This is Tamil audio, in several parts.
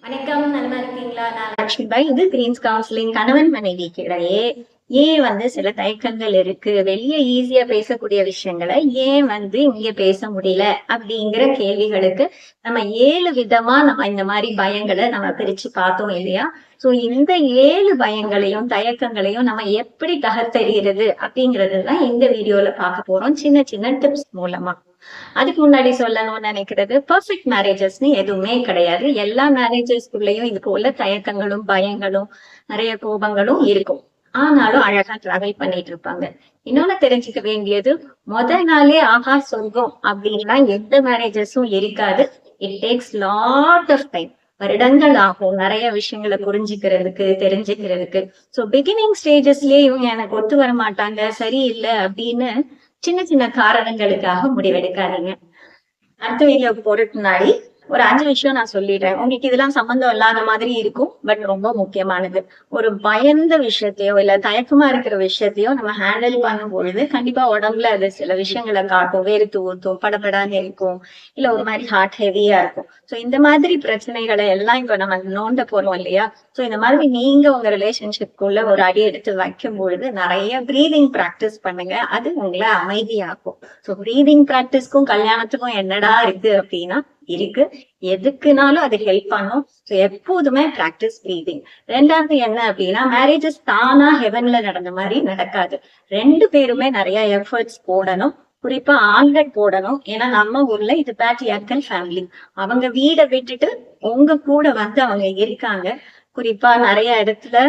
வணக்கம், நல்லா இருக்கீங்களா? நான் லட்சுமி பாய். இது கிரீன்ஸ் கவுன்சிலிங். கணவன் மனைவிக்கு இடையே ஏன் சில தயக்கங்கள் இருக்கு, வெளியே ஈஸியா பேசக்கூடிய விஷயங்களை ஏன் இங்க பேச முடியல அப்படிங்கிற கேள்விகளுக்கு நம்ம 7 விதமா நம்ம இந்த மாதிரி பயங்களை நம்ம பிரிச்சு பார்த்தோம் இல்லையா? சோ இந்த 7 பயங்களையும் தயக்கங்களையும் நம்ம எப்படி தகர்த்தெறிகிறது அப்படிங்கறதுதான் இந்த வீடியோல பார்க்க போறோம், சின்ன சின்ன டிப்ஸ் மூலமா. அதுக்கு முன்னாடி சொல்லணும்னு நினைக்கிறது, பெர்ஃபெக்ட் மேரேஜஸ்ன்னு எதுவுமே கிடையாது. எல்லா மேரேஜஸ்குள்ளயும் இது போல தயக்கங்களும் பயங்களும் நிறைய கோபங்களும் இருக்கும். ஆனாலும் அழகா டிராவல் பண்ணிட்டு இருப்பாங்க. இன்னொன்னு தெரிஞ்சுக்க வேண்டியது, முதல் நாளே ஆஹா சொர்க்கம் அப்படின்னா எந்த மேரேஜஸும் இருக்காது. It takes lot of time. வருடங்கள் ஆகும் நிறைய விஷயங்களை புரிஞ்சுக்கிறதுக்கு, தெரிஞ்சுக்கிறதுக்கு. சோ பிகினிங் ஸ்டேஜஸ்லயே இவங்க எனக்கு ஒத்து வர மாட்டாங்க, சரியில்லை அப்படின்னு சின்ன சின்ன காரணங்களுக்காக முடிவெடுக்காதீங்க. அடுத்த வீடியோக்கு போறதுக்கு முன்னாடி ஒரு 5 விஷயம் நான் சொல்லிடுறேன். உங்களுக்கு இதெல்லாம் சம்பந்தம் இல்லாத மாதிரி இருக்கும், பட் ரொம்ப முக்கியமானது. ஒரு பயந்த விஷயத்தையோ இல்ல தயக்கமா இருக்கிற விஷயத்தையோ நம்ம ஹேண்டில் பண்ணும் பொழுது கண்டிப்பா உடம்புல அது சில விஷயங்களை காட்டும். வேர்த்து ஊத்தும், படபடான்னு இருக்கும், இல்ல ஒரு மாதிரி ஹார்ட் ஹெவியா இருக்கும். சோ இந்த மாதிரி பிரச்சனைகளை எல்லாம் இப்ப நம்ம நோண்ட போறோம் இல்லையா? சோ இந்த மாதிரி நீங்க உங்க ரிலேஷன்ஷிப்குள்ள ஒரு அடி எடுத்து வைக்கும் பொழுது நிறைய பிரீதிங் பிராக்டிஸ் பண்ணுங்க. அது உங்களை அமைதியாக்கும். சோ பிரீதிங் பிராக்டிஸ்க்கும் கல்யாணத்துக்கும் என்னடா இருக்கு அப்படின்னா இருக்கு. எதுக்குனாலும் அது ஹெல்ப் பண்ணும். ஸோ எப்போதுமே பிராக்டிஸ் பிரீதிங். ரெண்டாவது என்ன அப்படின்னா, மேரேஜஸ் தானா ஹெவன்ல நடந்த மாதிரி நடக்காது. 2 பேருமே நிறைய எஃபர்ட்ஸ் போடணும். குறிப்பா ஆண்கள் போடணும். ஏன்னா நம்ம ஊர்ல இது பேட்ரியார்கல் ஃபேமிலி. அவங்க வீடை விட்டுட்டு உங்க கூட அவங்க இருக்காங்க. குறிப்பா நிறைய இடத்துல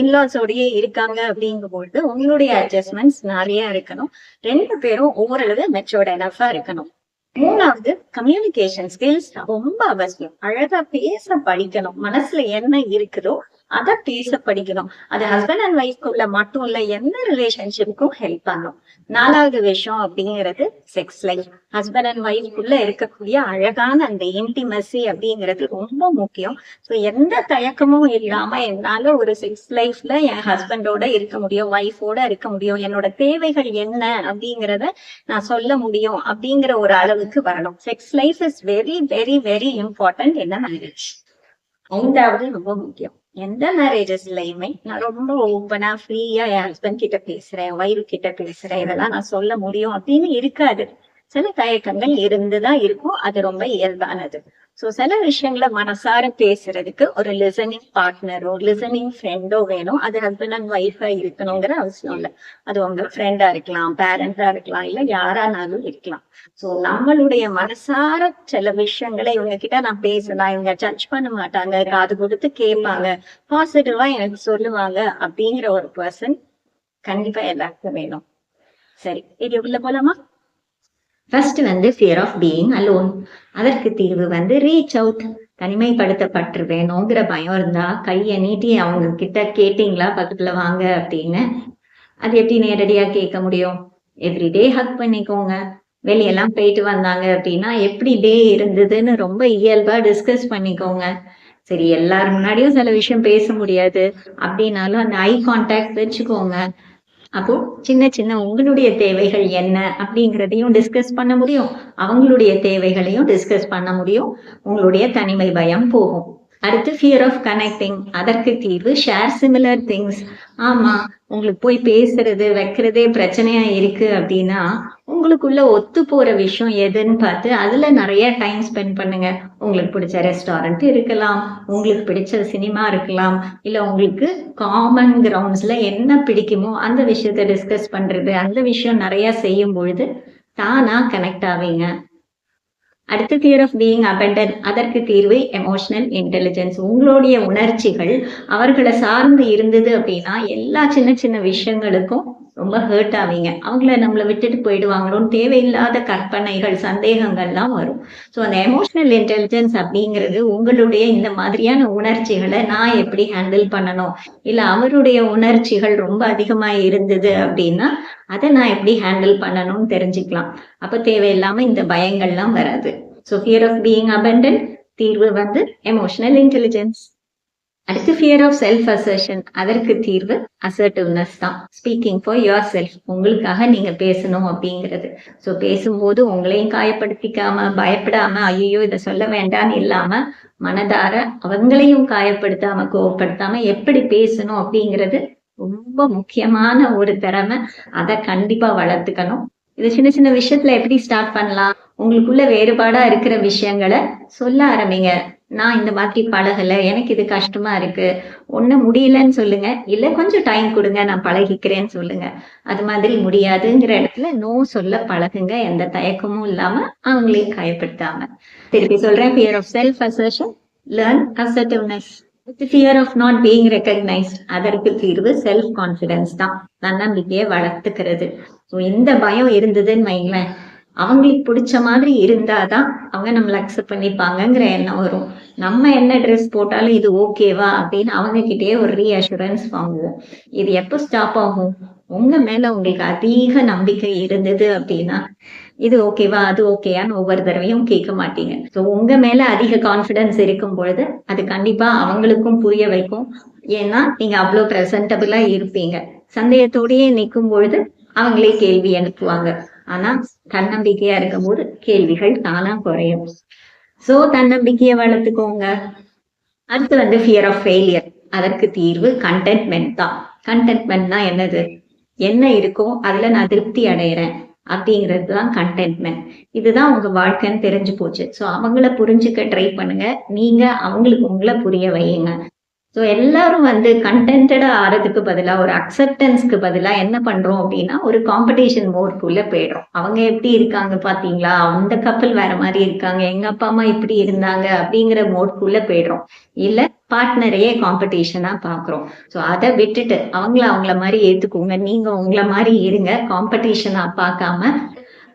இன்லாஸோடயே இருக்காங்க அப்படிங்கும்போது உங்களுடைய அட்ஜஸ்ட்மெண்ட்ஸ் நிறைய இருக்கணும். 2 பேரும் ஓரளவு மெச்சோர்ட் எனஃபா இருக்கணும். 3வது கம்யூனிகேஷன் ஸ்கில்ஸ் ரொம்ப அவசியம். அழகா பேச படிக்கணும். மனசுல என்ன இருக்குதோ அதை பேச படிக்கணும். அது ஹஸ்பண்ட் அண்ட் ஒய்ஃப்குள்ள மட்டும் இல்ல, எந்த ரிலேஷன்ஷிப்புக்கும் ஹெல்ப் பண்ணும். 4வது விஷயம் அப்படிங்கிறது செக்ஸ் லைஃப். ஹஸ்பண்ட் அண்ட் ஒய்ஃப்குள்ள இருக்கக்கூடிய அழகான அந்த இன்டிமசி அப்படிங்கிறது ரொம்ப முக்கியம். ஸோ எந்த தயக்கமும் இல்லாம என்னால ஒரு செக்ஸ் லைஃப்ல என் ஹஸ்பண்டோட இருக்க முடியும், ஒய்ஃபோட இருக்க முடியும், என்னோட தேவைகள் என்ன அப்படிங்கிறத நான் சொல்ல முடியும் அப்படிங்கிற ஒரு அளவுக்கு வரணும். Sex life is very very very important in marriage. 5வது ரொம்ப முக்கியம். எந்த மேரேஜஸ்லயுமே நான் ரொம்ப ஓப்பனா ஃப்ரீயா என் ஹஸ்பண்ட் கிட்ட பேசுறேன், ஒய்ஃப் கிட்ட பேசுறேன், இதெல்லாம் நான் சொல்ல முடியும் அப்படின்னு இருக்காது. சில தயக்கங்கள் இருந்துதான் இருக்கும். அது ரொம்ப இயல்பானது. சோ சில விஷயங்களை மனசார பேசுறதுக்கு ஒரு லிசனிங் பார்ட்னரோ லிசனிங் ஃப்ரெண்டோ வேணும். அது ஹஸ்பண்ட் அண்ட் ஒய்ஃபா இருக்கணுங்கிற அவசியம் இல்லை. அது உங்க ஃப்ரெண்டா இருக்கலாம், பேரண்டா இருக்கலாம், இல்ல யாரானாலும் இருக்கலாம். சோ நம்மளுடைய மனசார சில விஷயங்களை இவங்க கிட்ட நான் பேசலாம், இவங்க ஜட்ஜ் பண்ண மாட்டாங்க, காது கொடுத்து கேட்பாங்க, பாசிட்டிவா எனக்கு சொல்லுவாங்க அப்படிங்கிற ஒரு பர்சன் கண்டிப்பா எல்லாருக்கும் வேணும். சரி, வீடியோக்குள்ள போலாமா? First fear of being alone. அதற்கு தீர்வு ரீச் அவுட். தனிமைப்படுத்தப்பட்டு வேணுங்கிற பயம் இருந்தா கையை நீட்டி அவங்க கிட்ட கேட்டீங்களா பக்கத்துல வாங்க அப்படின்னு? அது எப்படி நேரடியா கேட்க முடியும்? எவ்ரிடே ஹக் பண்ணிக்கோங்க. வெளியெல்லாம் போயிட்டு வந்தாங்க அப்படின்னா எப்படி டே இருந்ததுன்னு ரொம்ப இயல்பா டிஸ்கஸ் பண்ணிக்கோங்க. சரி, எல்லாரும் முன்னாடியும் சில விஷயம் பேச முடியாது அப்படின்னாலும் அந்த ஐ கான்டாக்ட் வச்சுக்கோங்க. அப்போ சின்ன சின்ன உங்களுடைய தேவைகள் என்ன அப்படிங்கிறதையும் டிஸ்கஸ் பண்ண முடியும், அவங்களுடைய தேவைகளையும் டிஸ்கஸ் பண்ண முடியும். உங்களுடைய தனிமை பயம் போகும். அடுத்து ஃபியர் ஆஃப் கனெக்டிங். அதற்கு தீர்வு ஷேர் சிமிலர் திங்ஸ். ஆமா, உங்களுக்கு போய் பேசுறது வைக்கிறதே பிரச்சனையா இருக்கு அப்படின்னா உங்களுக்குள்ள ஒத்து போற விஷயம் எதுன்னு பார்த்து அதுல நிறைய டைம் ஸ்பெண்ட் பண்ணுங்க. உங்களுக்கு பிடிச்ச ரெஸ்டாரண்ட் இருக்கலாம், உங்களுக்கு பிடிச்ச சினிமா இருக்கலாம், இல்ல உங்களுக்கு காமன் கிரவுண்ட்ஸ்ல என்ன பிடிக்குமோ அந்த விஷயத்த டிஸ்கஸ் பண்றது, அந்த விஷயம் நிறைய செய்யும் பொழுது தானா கனெக்ட் ஆவீங்க. அடுத்து ஃபியர் ஆஃப் பீயிங் அபண்டன்ட். அதற்கு தீர்வு எமோஷனல் இன்டெலிஜென்ஸ். உங்களுடைய உணர்ச்சிகள் அவர்களை சார்ந்து இருந்தது அப்படின்னா எல்லா சின்ன சின்ன விஷயங்களுக்கும் ரொம்ப ஹர்ட் ஆவீங்க. அவங்கள நம்மளை விட்டுட்டு போயிடுவாங்களோன்னு தேவையில்லாத கற்பனைகள், சந்தேகங்கள்லாம் வரும். ஸோ அந்த எமோஷனல் இன்டெலிஜென்ஸ் அப்படிங்கிறது உங்களுடைய இந்த மாதிரியான உணர்ச்சிகளை நான் எப்படி ஹேண்டில் பண்ணணும், இல்லை அவருடைய உணர்ச்சிகள் ரொம்ப அதிகமா இருந்தது அப்படின்னா அதை நான் எப்படி ஹேண்டில் பண்ணணும்னு தெரிஞ்சுக்கலாம். அப்ப தேவையில்லாம இந்த பயங்கள்லாம் வராது. So fear of being abandoned, தீர்வு எமோஷனல் இன்டெலிஜென்ஸ். அடுத்து ஃபியர் ஆஃப் செல்ஃப் அசர்ஷன். அதற்கு தீர்வு அசர்ட்டிவ்னஸ் தான். Speaking for yourself. உங்களுக்காக நீங்க பேசணும் அப்படிங்கிறது. ஸோ பேசும்போது உங்களையும் காயப்படுத்திக்காம, பயப்படாம ஐயோ இதை சொல்ல வேண்டாம்னு இல்லாம மனதார அவங்களையும் காயப்படுத்தாம கோவப்படுத்தாம எப்படி பேசணும் அப்படிங்கிறது ரொம்ப முக்கியமான ஒரு திறமை. அதை கண்டிப்பா வளர்த்துக்கணும். இது சின்ன சின்ன விஷயத்துல எப்படி ஸ்டார்ட் பண்ணலாம்? உங்களுக்குள்ள வேறுபாடா இருக்கிற விஷயங்களை சொல்ல ஆரம்பிங்க. நான் இந்த மாதிரி பழகல, எனக்கு இது கஷ்டமா இருக்கு, ஒண்ணு முடியலன்னு சொல்லுங்க, இல்ல கொஞ்சம் டைம் கொடுங்க, நான் பழகிக்கிறேன்னு சொல்லுங்க. அது மாதிரி முடியாதுங்கிற இடத்துல நோ சொல்ல பழகுங்க, எந்த தயக்கமும் இல்லாம அவங்களையும் காயப்படுத்தாம. திருப்பி சொல்றேன், fear of self assertion, learn assertiveness. Fear of not being recognised, அதற்கு தீர்வு செல்ஃப் கான்பிடன்ஸ் தான், தன்னம்பிக்கையை வளர்த்துக்கிறது. ஸோ இந்த பயம் இருந்ததுன்னு வைங்களேன், அவங்களுக்கு பிடிச்ச மாதிரி இருந்தாதான் அவங்க நம்மளை அக்செப்ட் பண்ணிப்பாங்கங்கிற எண்ணம் வரும். நம்ம என்ன ட்ரெஸ் போட்டாலும் இது ஓகேவா அப்படின்னு அவங்க கிட்டே ஒரு ரீஅஷூரன்ஸ் வாங்குவோம். இது எப்போ ஸ்டாப் ஆகும்? உங்க மேல உங்களுக்கு அதிக நம்பிக்கை இருந்தது அப்படின்னா இது ஓகேவா அது ஓகேயான்னு ஒவ்வொரு தடவையும் கேட்க மாட்டீங்க. ஸோ உங்க மேல அதிக கான்பிடன்ஸ் இருக்கும் பொழுது அது கண்டிப்பா அவங்களுக்கும் புரிய வைக்கும். ஏன்னா நீங்க அவ்வளோ ப்ரெசன்டபிளா இருப்பீங்க. சந்தேகத்தோடயே நிற்கும் பொழுது அவங்களே கேள்வி அனுப்புவாங்க. ஆனா தன்னம்பிக்கையா இருக்கும் போது கேள்விகள் தானா குறையும். சோ தன்னம்பிக்கையை வளர்த்துக்கோங்க. அடுத்து ஃபியர் ஆஃப் ஃபெயிலியர். அதற்கு தீர்வு கண்டென்ட்மெண்ட் தான். கண்டென்ட்மெண்ட்னா என்னது? என்ன இருக்கோ அதுல நான் திருப்தி அடைகிறேன் அப்படிங்கிறது தான் கண்டென்ட்மெண்ட். இதுதான் உங்க வாழ்க்கைன்னு தெரிஞ்சு போச்சு. ஸோ அவங்கள புரிஞ்சுக்க ட்ரை பண்ணுங்க. நீங்க அவங்களுக்கு உங்களை புரிய வையுங்க. ஸோ எல்லாரும் கண்டென்டடா ஆறதுக்கு பதிலா ஒரு அக்செப்டன்ஸ்க்கு பதிலா என்ன பண்றோம் அப்படின்னா ஒரு காம்படிஷன் மோட்குள்ள போயிடும். அவங்க எப்படி இருக்காங்க பாத்தீங்களா, அந்த கப்பல் வேற மாதிரி இருக்காங்க, எங்க அப்பா அம்மா இப்படி இருந்தாங்க அப்படிங்கிற மோட்குள்ள போயிடுறோம். இல்ல பார்ட்னரையே காம்படிஷனா பாக்குறோம். ஸோ அதை விட்டுட்டு அவங்கள மாதிரி ஏத்துக்கோங்க. நீங்க உங்களை மாதிரி இருங்க. காம்படிஷனா பார்க்காம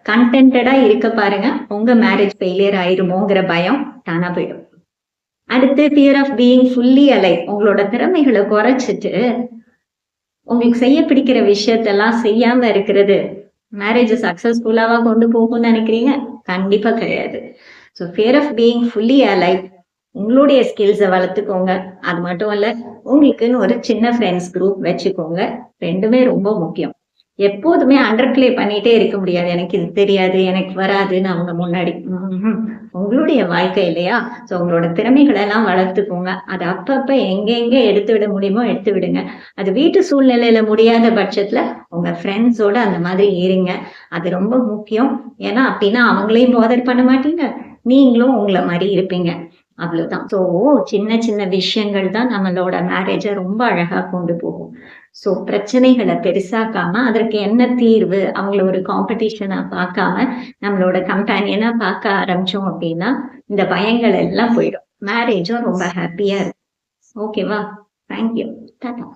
கண்டென்டடா இருக்க பாருங்க. உங்க மேரேஜ் ஃபெயிலியர் ஆயிருமோங்கிற பயம் தானா போயிடும். அடுத்து fear of being fully alive. உங்களோட திறமைகளை குறைச்சிட்டு உங்களுக்கு செய்ய பிடிக்கிற விஷயத்தெல்லாம் செய்யாம இருக்கிறது மேரேஜ் சக்சஸ்ஃபுல்லாவா கொண்டு போகும்னு நினைக்கிறீங்க? கண்டிப்பா கிடையாது. So fear of being fully alive. உங்களுடைய ஸ்கில்ஸை வளர்த்துக்கோங்க. அது மட்டும் இல்ல, உங்களுக்குன்னு ஒரு சின்ன ஃப்ரெண்ட்ஸ் குரூப் வச்சுக்கோங்க. ரெண்டுமே ரொம்ப முக்கியம். எப்போதுமே அண்டர் பிளே பண்ணிட்டே இருக்க முடியாது. எனக்கு இது தெரியாது, எனக்கு வராதுன்னு அவங்க முன்னாடி. உங்களுடைய வாழ்க்கை இல்லையா? ஸோ உங்களோட திறமைகளை எல்லாம் வளர்த்துக்கோங்க. அது அப்பப்ப எங்க எடுத்து விட முடியுமோ எடுத்து விடுங்க. அது வீட்டு சூழ்நிலையில முடியாத பட்சத்துல உங்க ஃப்ரெண்ட்ஸோட அந்த மாதிரி இருங்க. அது ரொம்ப முக்கியம். ஏன்னா அப்படின்னா அவங்களையும் போதர் பண்ண மாட்டீங்க, நீங்களும் உங்களை மாதிரி இருப்பீங்க. அவ்வளவுதான். ஸோ சின்ன சின்ன விஷயங்கள் தான் நம்மளோட மேரேஜை ரொம்ப அழகா கொண்டு போகும். ஸோ பிரச்சனைகளை பெருசாக்காம அதற்கு என்ன தீர்வு, அவங்கள ஒரு காம்படிஷனா பார்க்காம நம்மளோட கம்பேனியனா பார்க்க ஆரம்பிச்சோம் அப்படின்னா இந்த பயங்கள் எல்லாம் போயிடும். மேரேஜும் ரொம்ப ஹாப்பியா இருக்கும். ஓகேவா? தேங்க்யூ. டாடா.